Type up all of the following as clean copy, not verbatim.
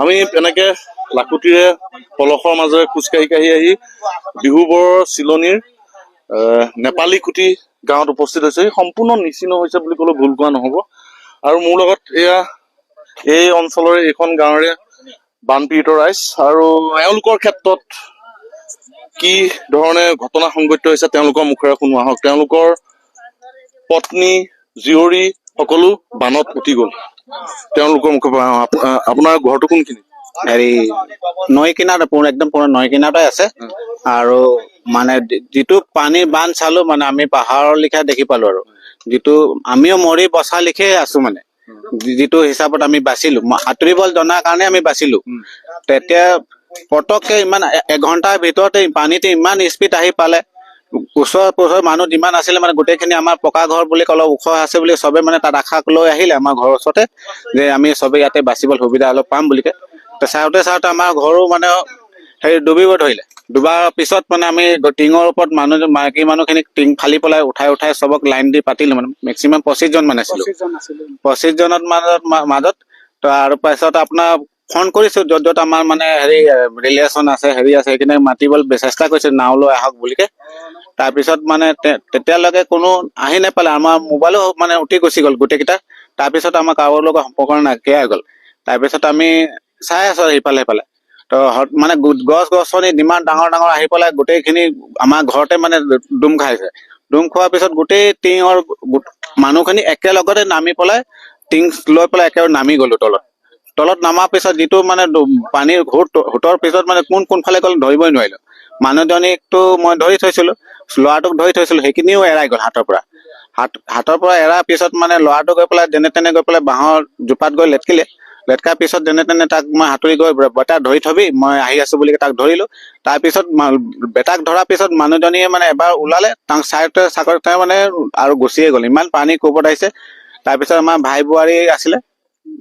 আমি এনেকে লাকুটিৰে পলসৰ মাজেৰে খোজকাঢ়ি আহি বিহুবৰ চিলনীৰ নেপালী খুটি গাঁৱত উপস্থিত হৈছে। সম্পূৰ্ণ নিচিন্ন হৈছে বুলি ক'লেও ভুল কোৱা নহ'ব। আৰু মোৰ লগত এয়া এই অঞ্চলৰে এইখন গাঁৱৰে বানপীড়িত ৰাইজ, আৰু এওঁলোকৰ ক্ষেত্ৰত কি ধৰণে ঘটনা সংঘটিত হৈছে তেওঁলোকৰ মুখেৰে শুনো আহক। তেওঁলোকৰ পত্নী জীয়ৰী সকলো বানত উটি গ'ল। তেওঁলোকৰ মুখৰ পৰা আপোনাৰ ঘৰটো কোনখিনি? হেৰি নৈ কিনাৰত একদম পুৰা নৈ কিনাৰতে আছে। আৰু মানে যিটো পানীৰ বান্ধ চালো মানে আমি পাহাৰৰ লিখা দেখি পালো, আৰু যিটো আমিও মৰি বচা লিখে আছো মানে যিটো হিচাপত আমি বাচিলো, সাঁতুৰিব জনাৰ কাৰণে আমি বাচিলো। তেতিয়া পটককে ইমান এঘণ্টাৰ ভিতৰতে পানীতে ইমান স্পীড আহি পালে। ওচৰৰ মানুহ যিমান আছিলে মানে গোটেইখিনি আমাৰ পকা ঘৰ বুলি ক'লে ওখ আছে বুলি চবে মানে তাত আশা লৈ আহিলে আমাৰ ঘৰৰ ওচৰতে, যে আমি চবে ইয়াতে বাচিবলৈ সুবিধা অলপ পাম বুলিকে। চাওঁতে আমাৰ ঘৰো মানে হেৰি ডুবিব ধৰিলে। ডুবাৰ পিছত মানে আমি টিঙৰ ওপৰত মাইকী মানুহখিনিক টিং ফালি পেলাই উঠাই চবক লাইন দি পাতিলো। মানে মেক্সিমাম 25 জন মানে আছিলো। 25 জনৰ মাজত তো আৰু পাছত আপোনাৰ ফোন কৰিছো য'ত আমাৰ মানে হেৰি ৰিলেশ্যন আছে সেইখিনি মাতিবলৈ চেষ্টা কৰিছো নাও লৈ আহক বুলিকে। তাৰপিছত মানে তেতিয়ালৈকে কোনো আহি নাপালে। আমাৰ মোবাইলো মানে উঠি গুচি গ'ল গোটেইকেইটা। তাৰপিছত আমাৰ কাৰোৰ লগত সম্পৰ্ক নাইকিয়া হৈ গ'ল। তাৰপিছত আমি চাই আছো সিফালে তো মানে গছ-গছনি যিমান ডাঙৰ আহি পেলাই গোটেইখিনি আমাৰ ঘৰতে মানে ডুম খাইছে। ডুম খোৱাৰ পিছত গোটেই টিঙৰ মানুহখিনি একেলগতে নামি পেলাই টিং লৈ পেলাই একেবাৰে নামি গ'লো তলত নামাৰ পিছত যিটো মানে পানীৰ সোঁতৰ পিছত মানে কোনফালে গ'ল ধৰিবই নোৱাৰিলো। মানুহজনীকতো মই ধৰি থৈছিলো, ল'ৰাটোক ধৰি থৈছিলো, সেইখিনিও এৰাই গ'ল হাতৰ পৰা এৰাৰ পিছত মানে ল'ৰাটো গৈ পেলাই যেনে তেনে গৈ পেলাই বাঁহৰ জোপাত গৈ লেটকাৰ পিছত যেনে তেনে তাক মই সাঁতুৰি গৈ বেটাক ধৰি থবি মই আহি আছো বুলি তাক ধৰিলো। তাৰপিছত বেটাক ধৰাৰ পিছত মানুহজনীয়ে মানে এবাৰ ওলালে, তাক চাকৰিতে মানে আৰু গুচিয়ে গ'ল। ইমান পানী কোবত আহিছে। তাৰপিছত আমাৰ ভাই বোৱাৰী আছিলে,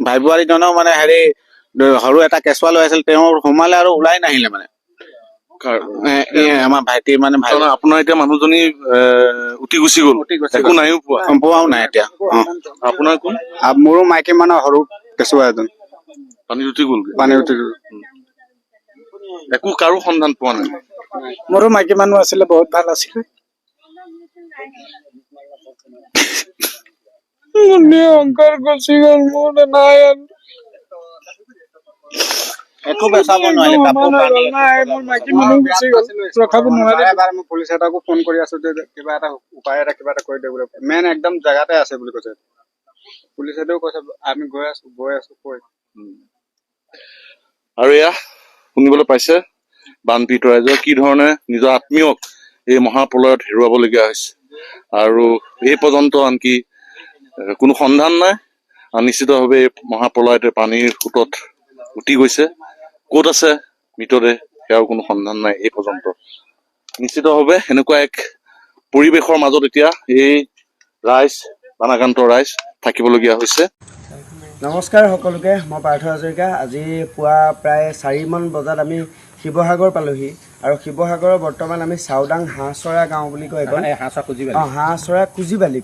ভাই বোৱাৰীজনেও মানে হেৰি সৰু এটা কেঁচুৱা লৈ আছিল, তেওঁ সোমালে আৰু ওলাই নাহিলে মানে। আমাৰ ভাইটি মানে আপোনাৰ এতিয়া মানুহজনী উটি গুচি গ'ল, একো নাইও পোৱাও নাই এতিয়া। আপোনাৰ কোন? মোৰো মাইকী মানুহ সৰু কেঁচুৱা এজন পানীত উটি গ'ল। একো কাৰো সন্ধান পোৱা নাই। মোৰো মাইকী মানুহ আছিলে, বহুত ভাল আছিলে। অংকৰ গুচি গ'ল, মোৰ নাই একো বেচাব নোৱাৰিলে, কাপোৰ কানি মোৰ মাইকী মানুহ গুচি গ'ল, ৰখাব নোৱাৰিলে। এবাৰ মই পুলিচ এটাকো ফোন কৰি আছো যে কিবা এটা উপায় কিবা এটা কৰি দে বোলে। মেইন একদম জেগাতে আছে বুলি কৈছে। পুলিচেও কৈছে আমি গৈ আছো কৈ। আৰু এয়া শুনিবলৈ পাইছে বানপীড়িত ৰাইজৰ কি ধৰণে নিজৰ আত্মীয়ক এই মহাপ্ৰলয়ত হেৰুৱাবলগীয়া হৈছে। আৰু এই পৰ্যন্ত আনকি কোনো সন্ধান নাই। আৰু নিশ্চিতভাৱে এই মহাপ্ৰলয়তে পানীৰ সোঁতত উটি গৈছে। ক'ত আছে মৃতদেহ সেয়াও কোনো সন্ধান নাই এই পৰ্যন্ত। নিশ্চিতভাৱে এনেকুৱা এক পৰিৱেশৰ মাজত এতিয়া এই বানাক্ৰান্ত ৰাইজ থাকিবলগীয়া হৈছে। নমস্কাৰ সকলোকে, মই পাৰ্থ হাজৰিকা। আজি পুৱা প্ৰায় 4মান বজাত আমি শিৱসাগৰ পালোহি। আৰু শিৱসাগৰৰ বৰ্তমান আমি চাওদাং হাঁহচৰা গাঁও বুলি কয় এখন, হাঁহচৰা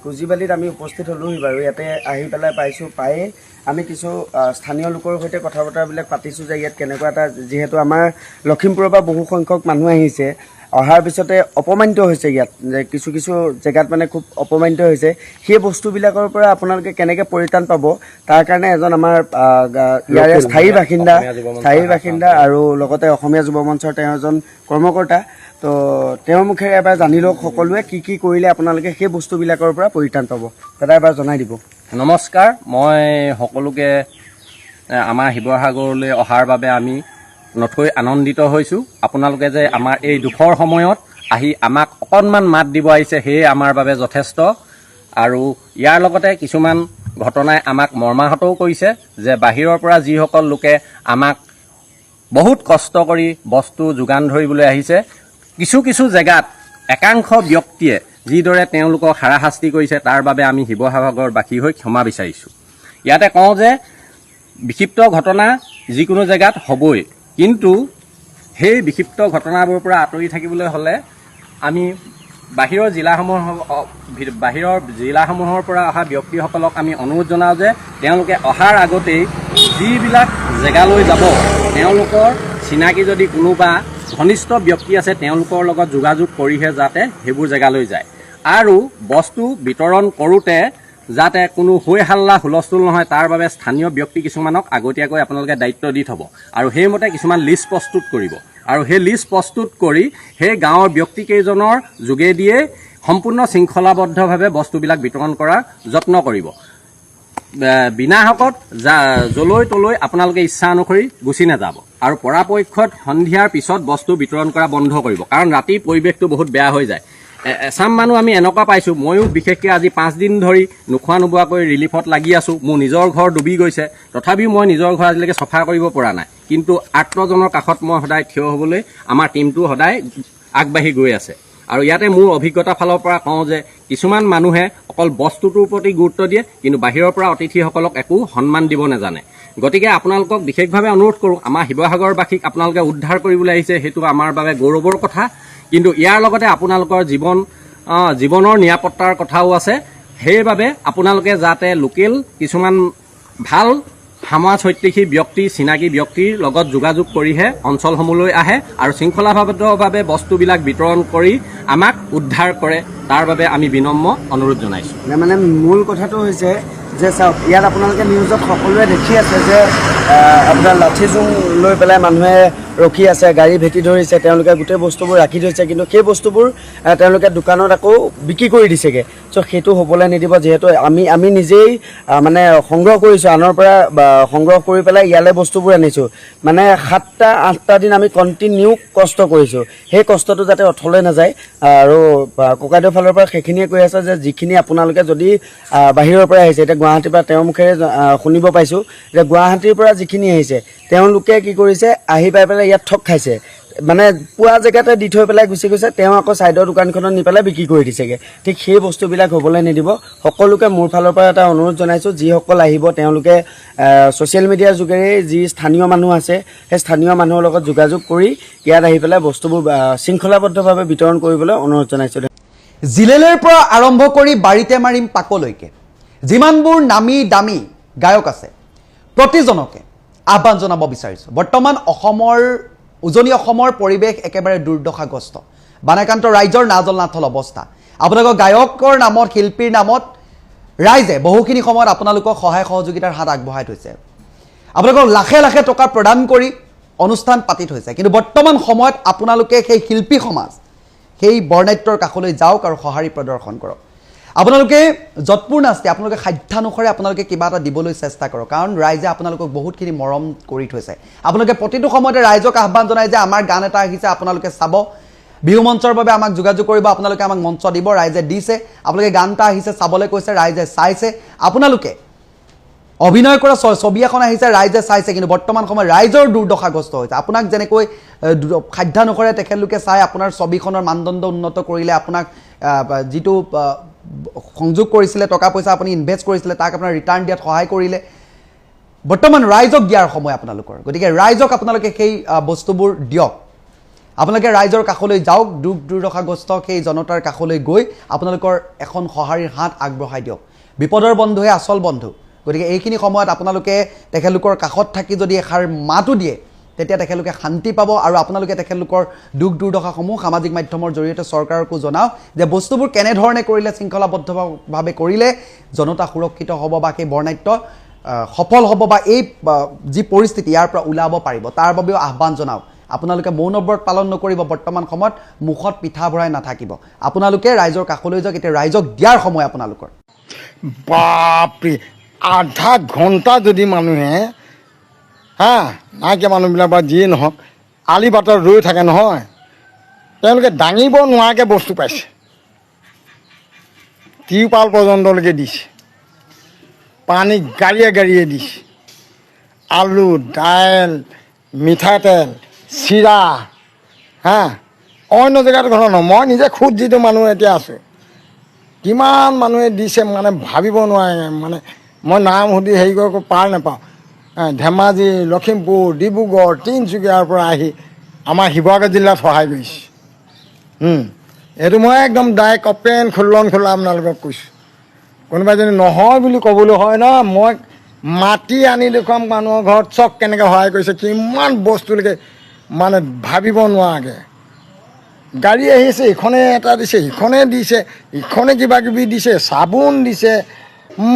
কুজিবালিত আমি উপস্থিত হ'লোহি বাৰু। ইয়াতে আহি পেলাই পায়ে আমি কিছু স্থানীয় লোকৰ সৈতে কথা বতৰাবিলাক পাতিছোঁ যে ইয়াত কেনেকুৱা এটা, যিহেতু আমাৰ লখিমপুৰৰ পৰা বহু সংখ্যক মানুহ আহিছে, অহাৰ পিছতে অপমানিত হৈছে ইয়াত, যে কিছু জেগাত মানে খুব অপমানিত হৈছে। সেই বস্তুবিলাকৰ পৰা আপোনালোকে কেনেকৈ পৰিত্ৰাণ পাব তাৰ কাৰণে এজন আমাৰ ইয়াৰে স্থায়ী বাসিন্দা আৰু লগতে অসমীয়া যুৱ মঞ্চৰ তেওঁ এজন কৰ্মকৰ্তা, তো তেওঁৰ মুখেৰে এবাৰ জানি লওক সকলোৱে কি কৰিলে আপোনালোকে সেই বস্তুবিলাকৰ পৰা পৰিত্ৰাণ পাব। দাদা এবাৰ জনাই দিব। নমস্কাৰ, মই সকলোকে আমাৰ শিৱসাগৰলৈ অহাৰ বাবে আমি নথৈ আনন্দিত হৈছোঁ। আপোনালোকে যে আমাৰ এই দুখৰ সময়ত আহি আমাক অকণমান মাত দিব আহিছে, সেয়ে আমাৰ বাবে যথেষ্ট। আৰু ইয়াৰ লগতে কিছুমান ঘটনাই আমাক মৰ্মাহতও কৰিছে যে বাহিৰৰ পৰা যিসকল লোকে আমাক বহুত কষ্ট কৰি বস্তু যোগান ধৰিবলৈ আহিছে, কিছু জেগাত একাংশ ব্যক্তিয়ে যিদৰে তেওঁলোকক হাৰাশাস্তি কৰিছে তাৰ বাবে আমি শিৱসাগৰবাসী হৈ ক্ষমা বিচাৰিছোঁ। ইয়াতে কওঁ যে বিক্ষিপ্ত ঘটনা যিকোনো জেগাত হ'বই, কিন্তু সেই বিক্ষিপ্ত ঘটনাবোৰৰ পৰা আঁতৰি থাকিবলৈ হ'লে আমি বাহিৰৰ জিলাসমূহৰ পৰা অহা ব্যক্তিসকলক আমি অনুৰোধ জনাওঁ যে তেওঁলোকে অহাৰ আগতেই যিবিলাক জেগালৈ যাব তেওঁলোকৰ চিনাকি যদি কোনোবা ঘনিষ্ঠ ব্যক্তি আছে তেওঁলোকৰ লগত যোগাযোগ কৰিহে যাতে সেইবোৰ জেগালৈ যায়। আৰু বস্তু বিতৰণ কৰোঁতে যাতে কোনো হৈ হাল্লা হুলস্থুল নহয় তাৰ বাবে স্থানীয় ব্যক্তি কিছুমানক আগতীয়াকৈ আপোনালোকে দায়িত্ব দি থ'ব আৰু সেইমতে কিছুমান লিষ্ট প্ৰস্তুত কৰিব আৰু সেই লিষ্ট প্ৰস্তুত কৰি সেই গাঁৱৰ ব্যক্তিকেইজনৰ যোগেদিয়ে সম্পূৰ্ণ শৃংখলাবদ্ধভাৱে বস্তুবিলাক বিতৰণ কৰাৰ যত্ন কৰিব। বিনাশকত যলৈ তলৈ আপোনালোকে ইচ্ছা অনুসৰি গুচি নাযাব আৰু পৰাপক্ষত সন্ধিয়াৰ পিছত বস্তু বিতৰণ কৰা বন্ধ কৰিব, কাৰণ ৰাতিৰ পৰিৱেশটো বহুত বেয়া হৈ যায়। এচাম মানুহ আমি এনেকুৱা পাইছোঁ, ময়ো বিশেষকৈ আজি 5 দিন ধৰি নোখোৱা নোবোৱাকৈ ৰিলিফত লাগি আছোঁ। মোৰ নিজৰ ঘৰ ডুবি গৈছে, তথাপিও মই নিজৰ ঘৰ আজিলৈকে চফা কৰিব পৰা নাই, কিন্তু আত্মজনৰ কাষত মই সদায় থিয় হ'বলৈ আমাৰ টীমটো সদায় আগবাঢ়ি গৈ আছে। আৰু ইয়াতে মোৰ অভিজ্ঞতাৰ ফালৰ পৰা কওঁ যে কিছুমান মানুহে অকল বস্তুটোৰ প্ৰতি গুৰুত্ব দিয়ে, কিন্তু বাহিৰৰ পৰা অতিথিসকলক একো সন্মান দিব নাজানে। গতিকে আপোনালোকক বিশেষভাৱে অনুৰোধ কৰোঁ, আমাৰ শিৱসাগৰবাসীক আপোনালোকে উদ্ধাৰ কৰিবলৈ আহিছে, সেইটো আমাৰ বাবে গৌৰৱৰ কথা, কিন্তু ইয়াৰ লগতে আপোনালোকৰ জীৱনৰ নিৰাপত্তাৰ কথাও আছে। সেইবাবে আপোনালোকে যাতে লোকেল কিছুমান ভাল সমাজ হৈত্ৰীশী ব্যক্তি, চিনাকি ব্যক্তিৰ লগত যোগাযোগ কৰিহে অঞ্চলসমূহলৈ আহে আৰু শৃংখলাবদ্ধভাৱে বস্তুবিলাক বিতৰণ কৰি আমাক উদ্ধাৰ কৰে, তাৰ বাবে আমি বিনম্ৰ অনুৰোধ জনাইছোঁ। মানে মূল কথাটো হৈছে যে চাওক, ইয়াত আপোনালোকে নিউজত সকলোৱে দেখি আছে যে আপোনাৰ লাঠি জোং লৈ পেলাই মানুহে ৰখি আছে, গাড়ী ভেটি ধৰিছে, তেওঁলোকে গোটেই বস্তুবোৰ ৰাখি থৈছে, কিন্তু সেই বস্তুবোৰ তেওঁলোকে দোকানত আকৌ বিক্ৰী কৰি দিছেগৈ। চ' সেইটো হ'বলৈ নিদিব, যিহেতু আমি নিজেই মানে সংগ্ৰহ কৰিছোঁ, আনৰ পৰা সংগ্ৰহ কৰি পেলাই ইয়ালৈ বস্তুবোৰ আনিছোঁ। মানে 7-8টা দিন আমি কণ্টিনিউ কষ্ট কৰিছোঁ, সেই কষ্টটো যাতে অথলে নাযায়। আৰু ককাইদেউৰ ফালৰ পৰা সেইখিনিয়ে কৈ আছে যে যিখিনি আপোনালোকে যদি বাহিৰৰ পৰা আহিছে, এতিয়া গুৱাহাটীৰ পৰা তেওঁৰ মুখেৰে শুনিব পাইছোঁ যে গুৱাহাটীৰ পৰা যিখিনি আহিছে তেওঁলোকে কি কৰিছে, আহি পাই পেলাই ইয়াত ঠগ খাইছে, মানে পোৱা জেগাতে দি থৈ পেলাই গুচি গৈছে, তেওঁ আকৌ ছাইডৰ দোকানখনত নি পেলাই বিক্ৰী কৰি দিছেগৈ। ঠিক সেই বস্তুবিলাক হ'বলৈ নিদিব। সকলোকে মোৰ ফালৰ পৰা এটা অনুৰোধ জনাইছোঁ, যিসকল আহিব তেওঁলোকে ছ'চিয়েল মিডিয়াৰ যোগেৰে যি স্থানীয় মানুহ আছে সেই স্থানীয় মানুহৰ লগত যোগাযোগ কৰি ইয়াত আহি পেলাই বস্তুবোৰ শৃংখলাবদ্ধভাৱে বিতৰণ কৰিবলৈ অনুৰোধ জনাইছোঁ। জিলেলৰ পৰা আৰম্ভ কৰি বাৰীতে মাৰিম পাকলৈকে যিমানবোৰ নামী দামী গায়ক আছে প্ৰতিজনকে আহ্বান জনাব বিচাৰিছোঁ। বৰ্তমান উজনি অসমৰ পৰিৱেশ একেবাৰে দুৰ্দশাগ্ৰস্ত, বানাক্ৰান্ত ৰাইজৰ নাজল নাথল অৱস্থা। আপোনালোকৰ গায়কৰ নামত, শিল্পীৰ নামত ৰাইজে বহুখিনি সময়ত আপোনালোকক সহায় সহযোগিতাৰ হাত আগবঢ়াই থৈছে, আপোনালোকক লাখে লাখে টকা প্ৰদান কৰি অনুষ্ঠান পাতি থৈছে, কিন্তু বৰ্তমান সময়ত আপোনালোকে সেই শিল্পী সমাজ, সেই বৰ্ণাঢ্যৰ কাষলৈ যাওক আৰু সঁহাৰি প্ৰদৰ্শন কৰক। আপোনালোকে যৎপূৰ নাস্তি, আপোনালোকে সাধ্যানুসাৰে আপোনালোকে কিবা এটা দিবলৈ চেষ্টা কৰক, কাৰণ ৰাইজে আপোনালোকক বহুতখিনি মৰম কৰি থৈছে। আপোনালোকে প্ৰতিটো সময়তে ৰাইজক আহ্বান জনায় যে আমাৰ গান এটা আহিছে, আপোনালোকে চাব, বিহু মঞ্চৰ বাবে আমাক যোগাযোগ কৰিব, আপোনালোকে আমাক মঞ্চ দিব। ৰাইজে দিছে, আপোনালোকে গান এটা আহিছে চাবলৈ কৈছে, ৰাইজে চাইছে। আপোনালোকে অভিনয় কৰা ছবি এখন আহিছে, ৰাইজে চাইছে, কিন্তু বৰ্তমান সময়ত ৰাইজৰ দুৰ্দশাগ্ৰস্ত হৈছে। আপোনাক যেনেকৈ সাধ্যানুসাৰে তেখেতলোকে চাই আপোনাৰ ছবিখনৰ মানদণ্ড উন্নত কৰিলে, আপোনাক যিটো সংযোগ কৰিছিলে, টকা পইচা আপুনি ইনভেষ্ট কৰিছিলে, তাক আপোনাৰ ৰিটাৰ্ণ দিয়াত সহায় কৰিলে, বৰ্তমান ৰাইজক দিয়াৰ সময় আপোনালোকৰ। গতিকে ৰাইজক আপোনালোকে সেই বস্তুবোৰ দিয়ক, আপোনালোকে ৰাইজৰ কাষলৈ যাওক, দুৰ্দশাগ্ৰস্ত সেই জনতাৰ কাষলৈ গৈ আপোনালোকৰ এখন সঁহাৰিৰ হাত আগবঢ়াই দিয়ক। বিপদৰ বন্ধুহে আচল বন্ধু। গতিকে এইখিনি সময়ত আপোনালোকে তেখেতলোকৰ কাষত থাকি যদি এষাৰ মাতো দিয়ে, তেতিয়া তেখেতলোকে শান্তি পাব। আৰু আপোনালোকে তেখেতলোকৰ দুৰ্দশাসমূহ সামাজিক মাধ্যমৰ জৰিয়তে চৰকাৰকো জনাওক যে বস্তুবোৰ কেনেধৰণে কৰিলে, শৃংখলাবদ্ধভাৱে কৰিলে জনতা সুৰক্ষিত হ'ব বা সেই বৰ্ণাঢ্য সফল হ'ব বা এই যি পৰিস্থিতি ইয়াৰ পৰা ওলাব পাৰিব, তাৰ বাবেও আহ্বান জনাওক। আপোনালোকে মৌনব্ৰত পালন নকৰিব, বৰ্তমান সময়ত মুখত পিঠা ভৰাই নাথাকিব, আপোনালোকে ৰাইজৰ কাষলৈ যাওক। এতিয়া ৰাইজক দিয়াৰ সময় আপোনালোকৰ। বাপৰে, আধা ঘণ্টা যদি মানুহে নাইকিয়া মানুহবিলাক বা যিয়ে নহওক আলি বাটত ৰৈ থাকে নহয়, তেওঁলোকে দাঙিব নোৱাৰাকৈ বস্তু পাইছে, টিউপাল পৰ্যন্তলৈকে দিছে, পানী গাড়ীয়ে গাড়ীয়ে দিছে, আলু, দাইল, মিঠাতেল, চিৰা, অন্য জেগাত ঘৰ নহয়, মই নিজে খুদ যিটো মানুহ এতিয়া আছোঁ, কিমান মানুহে দিছে মানে ভাবিব নোৱাৰে। মানে মই নাম সুধি হেৰি কৰিব পাৰ নাপাওঁ। ধেমাজি, লখিমপুৰ, ডিব্ৰুগড়, তিনিচুকীয়াৰ পৰা আহি আমাৰ শিৱসাগৰ জিলাত সহায় কৰিছে। এইটো মই একদম ডাইৰেক্ট অপেন খোলা আপোনালোকক কৈছোঁ। কোনোবাই যদি নহয় বুলি ক'বলৈ হয় ন, মই মাটি আনি দেখুৱাম মানুহৰ ঘৰত চক কেনেকৈ সহায় কৰিছে, কিমান বস্তুলৈকে মানে ভাবিব নোৱাৰাকৈ। গাড়ী আহিছে, ইখনে এটা দিছে, সিখনে দিছে, ইখনে কিবা কিবি দিছে, চাবোন দিছে,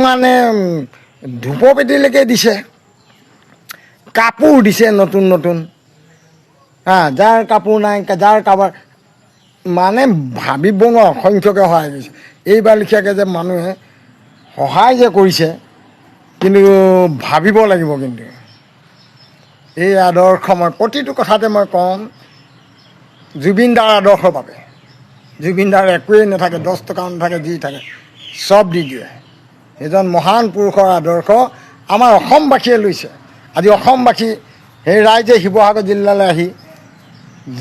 মানে ধূপপেটিলৈকে দিছে, কাপোৰ দিছে নতুন নতুন, যাৰ কাপোৰ নাই, যাৰ কাৰোবাৰ মানে ভাবিব নোৱাৰা অসংখ্যকে সহায় কৰিছে। এইবাৰ লেখীয়াকৈ যে মানুহে সহায় যে কৰিছে, কিন্তু ভাবিব লাগিব। কিন্তু এই আদৰ্শ মই প্ৰতিটো কথাতে মই কওঁ, জুবিন দাৰ আদৰ্শৰ বাবে। জুবিন দাৰ একোৱেই নাথাকে, 10 টকাও নাথাকে, যি থাকে চব দি দিয়ে। এজন মহান পুৰুষৰ আদৰ্শ আমাৰ অসমবাসীয়ে লৈছে। আজি অসমবাসী সেই ৰাইজে শিৱসাগৰ জিলালৈ আহি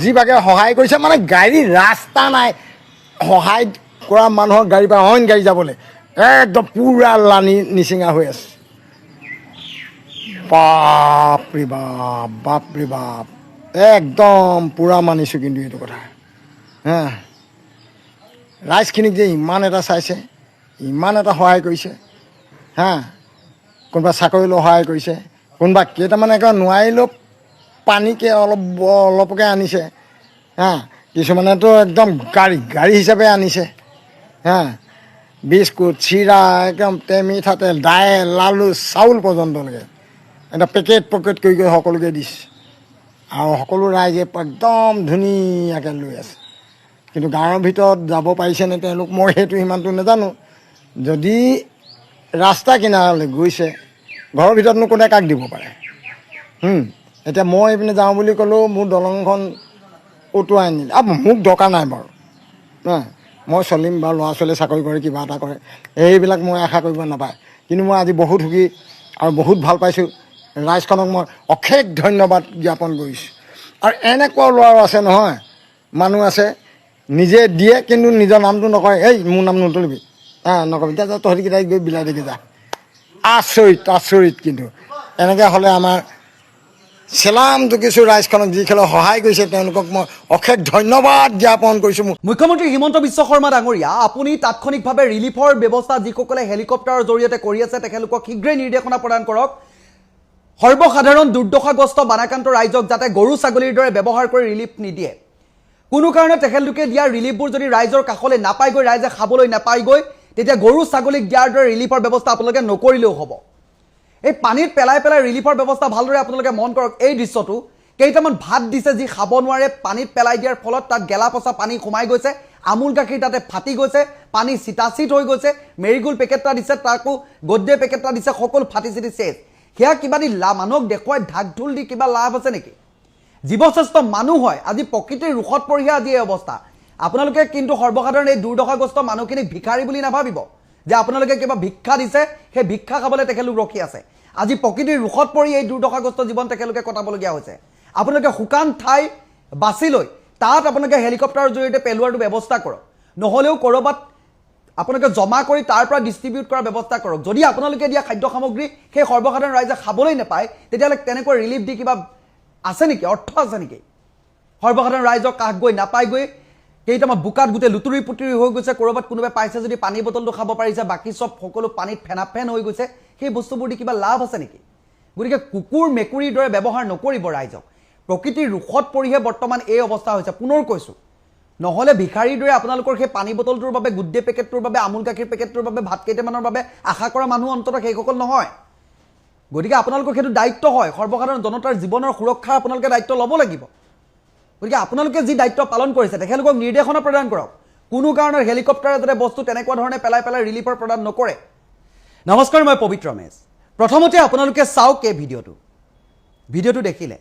যিভাগে সহায় কৰিছে, মানে গাড়ী ৰাস্তা নাই, সহায় কৰা মানুহৰ গাড়ীৰ পৰা অইন গাড়ী যাবলৈ একদম পূৰা লানি নিচিঙা হৈ আছে। বাপৰে বাপ, বাপৰে বাপ, একদম পূৰা মানিছোঁ কিন্তু এইটো কথা। ৰাইজখিনিক যে ইমান এটা চাইছে, ইমান এটা সহায় কৰিছে, কোনোবা চাকৰিলৈ সহায় কৰিছে, কোনোবা কেইটামান একেবাৰে নোৱাৰিলেও পানীকে অলপকৈ আনিছে, কিছুমানেতো একদম গাড়ী হিচাপে আনিছে, বিস্কুট, চিৰা, একদম মিঠাতেল, দাইল, লালু, চাউল পৰ্যন্তলৈকে এটা পেকেট কৰি সকলোকে দিছে। আৰু সকলো ৰাইজে একদম ধুনীয়াকৈ লৈ আছে। কিন্তু গাঁৱৰ ভিতৰত যাব পাৰিছেনে তেওঁলোক, মই সেইটো সিমানটো নাজানো। যদি ৰাস্তা কিনাৰলৈ গৈছে, ঘৰৰ ভিতৰতনো কোনে কাক দিব পাৰে। এতিয়া মই এইপিনে যাওঁ বুলি ক'লেও মোৰ দলংখন উটুৱাই আনিলে, মোক দৰকাৰ নাই বাৰু, মই চলিম বাৰু, ল'ৰা ছোৱালীয়ে চাকৰি কৰে, কিবা এটা কৰে, এইবিলাক মই আশা কৰিব নাপায়। কিন্তু মই আজি বহুত সুখী আৰু বহুত ভাল পাইছোঁ। ৰাইজখনক মই অশেষ ধন্যবাদ জ্ঞাপন কৰিছোঁ। আৰু এনেকুৱাও ল'ৰাও আছে নহয়, মানুহ আছে নিজে দিয়ে কিন্তু নিজৰ নামটো নকয়, এই মোৰ নাম নতুলিবি, নকবি, এতিয়া তহঁতিকেইটাই গৈ বিলাই দেখি যা। আচৰিত কিন্তু এনেকৈ হ'লে আমাৰ চেলাম জুকিছোঁ ৰাইজখনক, যিসকলে সহায় কৰিছে তেওঁলোকক মই অশেষ ধন্যবাদ জ্ঞাপন কৰিছোঁ। মুখ্যমন্ত্ৰী হিমন্ত বিশ্ব শৰ্মা ডাঙৰীয়া, আপুনি তাৎক্ষণিকভাৱে ৰিলিফৰ ব্যৱস্থা যিসকলে হেলিকপ্টাৰৰ জৰিয়তে কৰি আছে তেখেতলোকক শীঘ্ৰেই নিৰ্দেশনা প্ৰদান কৰক। সৰ্বসাধাৰণ দুৰ্দশাগ্ৰস্ত বানাক্ৰান্ত ৰাইজক যাতে গৰু ছাগলীৰ দৰে ব্যৱহাৰ কৰি ৰিলিফ নিদিয়ে। কোনো কাৰণত তেখেতলোকে দিয়া ৰিলিফবোৰ যদি ৰাইজৰ কাষলৈ নাপায়গৈ, ৰাইজে খাবলৈ নাপায়গৈ, তেতিয়া গৰু ছাগলীক দিয়াৰ দৰে ৰিলিফৰ ব্যৱস্থা আপোনালোকে নকৰিলেও হ'ব। এই পানীত পেলাই ৰিলিফৰ ব্যৱস্থা ভালদৰে আপোনালোকে মন কৰক। এই দৃশ্যটো কেইটামান ভাত দিছে যি খাব নোৱাৰে, পানীত পেলাই দিয়াৰ ফলত তাত গেলা পচা পানী সোমাই গৈছে, আমুল গাখীৰ তাতে ফাটি গৈছে, পানী চিটাচিট হৈ গৈছে, মেৰিগোল্ড পেকেট এটা দিছে, তাকো গদ্দে পেকেট এটা দিছে, সকলো ফাটি চিটি চেচ। সেয়া কিবা দি মানুহক দেখুৱাই ঢাক ঢোল দি কিবা লাভ আছে নেকি? জীৱশ্ৰেষ্ঠ মানুহ হয়, আজি প্ৰকৃতিৰ ৰোষত পৰিহে আজি এই অৱস্থা। আপোনালোকে কিন্তু সৰ্বসাধাৰণ এই দুৰ্দশাগ্ৰস্ত মানুহখিনিক ভিখাৰী বুলি নাভাবিব যে আপোনালোকে কিবা ভিক্ষা দিছে, সেই ভিক্ষা খাবলৈ তেখেতলোক ৰখি আছে। আজি প্ৰকৃতিৰ ৰোষত পৰি এই দুৰ্দশাগ্ৰস্ত জীৱন তেখেতলোকে কটাবলগীয়া হৈছে। আপোনালোকে শুকান ঠাই বাছি লৈ তাত আপোনালোকে হেলিকপ্টাৰৰ জৰিয়তে পেলোৱাটো ব্যৱস্থা কৰক, নহ'লেও ক'ৰবাত আপোনালোকে জমা কৰি তাৰ পৰা ডিষ্ট্ৰিবিউট কৰাৰ ব্যৱস্থা কৰক। যদি আপোনালোকে দিয়া খাদ্য সামগ্ৰী সেই সৰ্বসাধাৰণ ৰাইজে খাবলৈ নাপায়, তেতিয়াহ'লে তেনেকৈ ৰিলিফ দি কিবা আছে নেকি, অৰ্থ আছে নেকি? সৰ্বসাধাৰণ ৰাইজৰ কাষ গৈ নাপায়গৈ, কেইটামান বোকাত গোটেই লুতুৰি পুতুৰি হৈ গৈছে, ক'ৰবাত কোনোবাই পাইছে যদি পানী বটলটো খাব পাৰিছে, বাকী চব সকলো পানীত ফেনাফেন হৈ গৈছে। সেই বস্তুবোৰ দি কিবা লাভ আছে নেকি? গতিকে কুকুৰ মেকুৰীৰ দৰে ব্যৱহাৰ নকৰিব ৰাইজক। প্ৰকৃতিৰ ৰোষত পৰিহে বৰ্তমান এই অৱস্থা হৈছে। পুনৰ কৈছোঁ, নহ'লে ভিখাৰীৰ দৰে আপোনালোকৰ সেই পানী বটলটোৰ বাবে, গুড্ডে পেকেটটোৰ বাবে, আমুল গাখীৰ পেকেটটোৰ বাবে, ভাত কেইটামানৰ বাবে আশা কৰা মানুহ অন্ততঃ সেইসকল নহয়। গতিকে আপোনালোকৰ সেইটো দায়িত্ব হয়, সৰ্বসাধাৰণ জনতাৰ জীৱনৰ সুৰক্ষাৰ আপোনালোকে দায়িত্ব ল'ব লাগিব। গতিকে আপোনালোকে যি দায়িত্ব পালন কৰিছে তেখেতলোকক নিৰ্দেশনা প্ৰদান কৰক, কোনো কাৰণত হেলিকপ্টাৰে যাতে বস্তু তেনেকুৱা ধৰণে পেলাই ৰিলিফৰ প্ৰদান নকৰে। নমস্কাৰ, মই পবিত্ৰ মেছ। প্ৰথমতে আপোনালোকে চাওক এই ভিডিঅ'টো দেখিলে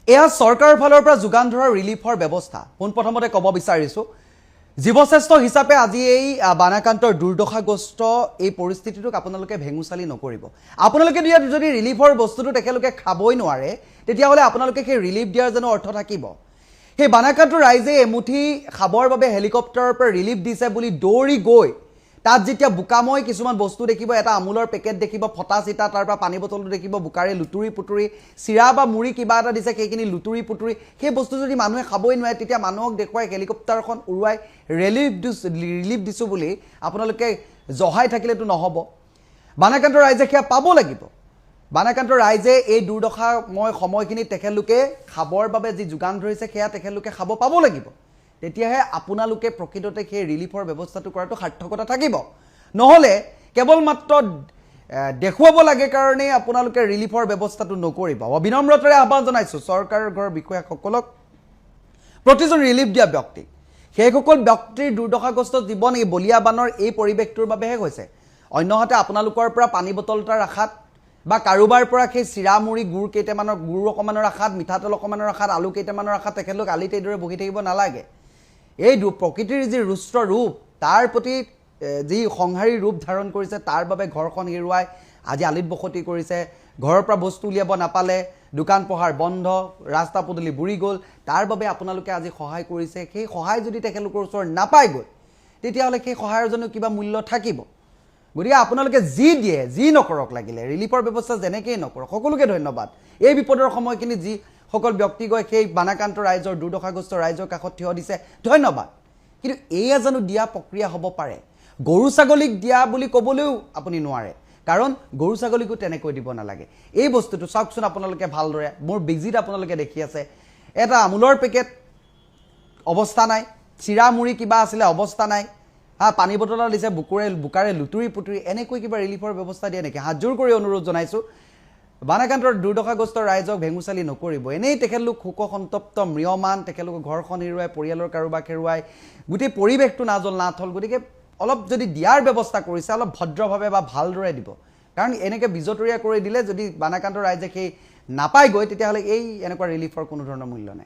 এয়া চৰকাৰৰ ফালৰ পৰা যোগান ধৰা ৰিলিফৰ ব্যৱস্থা। পোনপ্ৰথমতে ক'ব বিচাৰিছোঁ, জীৱশ্ৰেষ্ঠ হিচাপে আজি এই বানাক্ৰান্তৰ দুৰ্দশাগ্ৰস্ত এই পৰিস্থিতিটোক আপোনালোকে ভেঙুচালি নকৰিব। আপোনালোকে যদি ৰিলিফৰ বস্তুটো তেখেতলোকে খাবই নোৱাৰে, তেতিয়াহ'লে আপোনালোকে সেই ৰিলিফ দিয়াৰ জানো অৰ্থ থাকিব? সেই বানাক্ৰান্ত ৰাইজে এমুঠি খাবৰ বাবে হেলিকপ্টাৰৰ পৰা ৰিলিফ দিছে বুলি দৌৰি গৈ তাত যেতিয়া বোকাময় কিছুমান বস্তু দেখিব, এটা আমুলৰ পেকেট দেখিব, ফটা চিটা, তাৰ পৰা পানী বটলটো দেখিব, বোকাৰে লুতুৰি পুতুৰি, চিৰা বা মুড়ি কিবা এটা দিছে, সেইখিনি লুতুৰি পুতুৰি, সেই বস্তু যদি মানুহে খাবই নোৱাৰে, তেতিয়া মানুহক দেখুৱাই হেলিকপ্টাৰখন উৰুৱাই ৰিলিফ দিছোঁ বুলি আপোনালোকে জহাই থাকিলেতো নহ'ব। বাণাকান্ত ৰাইজে সেয়া পাব লাগিব। বাণাকান্ত ৰাইজে এই দুৰ্দশাময় সময়খিনি তেখেতলোকে খাবৰ বাবে যি যোগান ধৰিছে, সেয়া তেখেতলোকে খাব পাব লাগিব। তেতিয়াহে আপোনালোকে প্ৰকৃততে সেই ৰিলিফৰ ব্যৱস্থাটো কৰাটো সাৰ্থকতা থাকিব। নহ'লে কেৱল মাত্ৰ দেখুৱাব লাগে কাৰণেই আপোনালোকে ৰিলিফৰ ব্যৱস্থাটো নকৰিব। বিনম্ৰতাৰে আহ্বান জনাইছোঁ চৰকাৰৰ ঘৰৰ বিষয়াসকলক, প্ৰতিজন ৰিলিফ দিয়া ব্যক্তিক, সেইসকল ব্যক্তিৰ দুৰ্দশাগ্ৰস্ত জীৱন এই বলিয়া বানৰ এই পৰিৱেশটোৰ বাবেহে হৈছে। অন্যহাতে আপোনালোকৰ পৰা পানী বটল এটাৰ আশাত বা কাৰোবাৰ পৰা সেই চিৰা মুড়ি গুড় কেইটামানৰ, গুড় অকণমানৰ আশাত, মিঠাতেল অকণমানৰ আশাত, আলু কেইটামানৰ আশাত তেখেতলোক আলিত এইদৰে বহি থাকিব নালাগে। এই প্ৰকৃতিৰ যি ৰুষ্ট ৰূপ, তাৰ প্ৰতি যি সংহাৰী ৰূপ ধাৰণ কৰিছে, তাৰ বাবে ঘৰখন হেৰুৱাই আজি আলিত বসতি কৰিছে, ঘৰৰ পৰা বস্তু উলিয়াব নাপালে, দোকান পোহাৰ বন্ধ, ৰাস্তা পদূলি বুৰি গ'ল, তাৰ বাবে আপোনালোকে আজি সহায় কৰিছে। সেই সহায় যদি তেখেতলোকৰ ওচৰত নাপায়গৈ, তেতিয়াহ'লে সেই সহায়ৰ জানো কিবা মূল্য থাকিব? গতিকে আপোনালোকে যি দিয়ে, যি নকৰক, লাগিলে ৰিলিফৰ ব্যৱস্থা যেনেকেই নকৰক, সকলোকে ধন্যবাদ। এই বিপদৰ সময়খিনি যিসকল ব্যক্তি গৈ সেই বাণাকান্ত ৰাইজৰ, দুৰ্দশাগ্ৰস্ত ৰাইজৰ কাষত থিয় দিছে, ধন্যবাদ। কিন্তু এয়া জানো দিয়া প্ৰক্ৰিয়া হ'ব পাৰে? গৰু ছাগলীক দিয়া বুলি ক'বলৈও আপুনি নোৱাৰে, কাৰণ গৰু ছাগলীকো তেনেকৈ দিব নালাগে। এই বস্তুটো চাওকচোন আপোনালোকে ভালদৰে, মোৰ বেজিত আপোনালোকে দেখি আছে, এটা আমুলৰ পেকেট অৱস্থা নাই, চিৰা মুড়ি কিবা আছিলে অৱস্থা নাই, পানী বটল দিছে, বোকাৰে লুতুৰি পুতুৰি, এনেকৈ কিবা ৰিলিফৰ ব্যৱস্থা দিয়ে নেকি? হাতযোৰ কৰি অনুৰোধ জনাইছোঁ, বাণাকান্তৰ দুৰ্দশাগ্ৰস্ত ৰাইজক ভেঙুচালি নকৰিব। এনেই তেখেতলোক শোকসন্তপ্ত, ম্ৰিয়মান, তেখেতলোকৰ ঘৰখন হেৰুৱাই, পৰিয়ালৰ কাৰোবাক হেৰুৱাই, গোটেই পৰিৱেশটো নাজল নাথল। গতিকে অলপ যদি দিয়াৰ ব্যৱস্থা কৰিছে, অলপ ভদ্ৰভাৱে বা ভালদৰে দিব, কাৰণ এনেকৈ বিজতৰীয়া কৰি দিলে যদি বাণাকান্ত ৰাইজে সেই নাপায়গৈ, তেতিয়াহ'লে এই এনেকুৱা ৰিলিফৰ কোনো ধৰণৰ মূল্য নাই।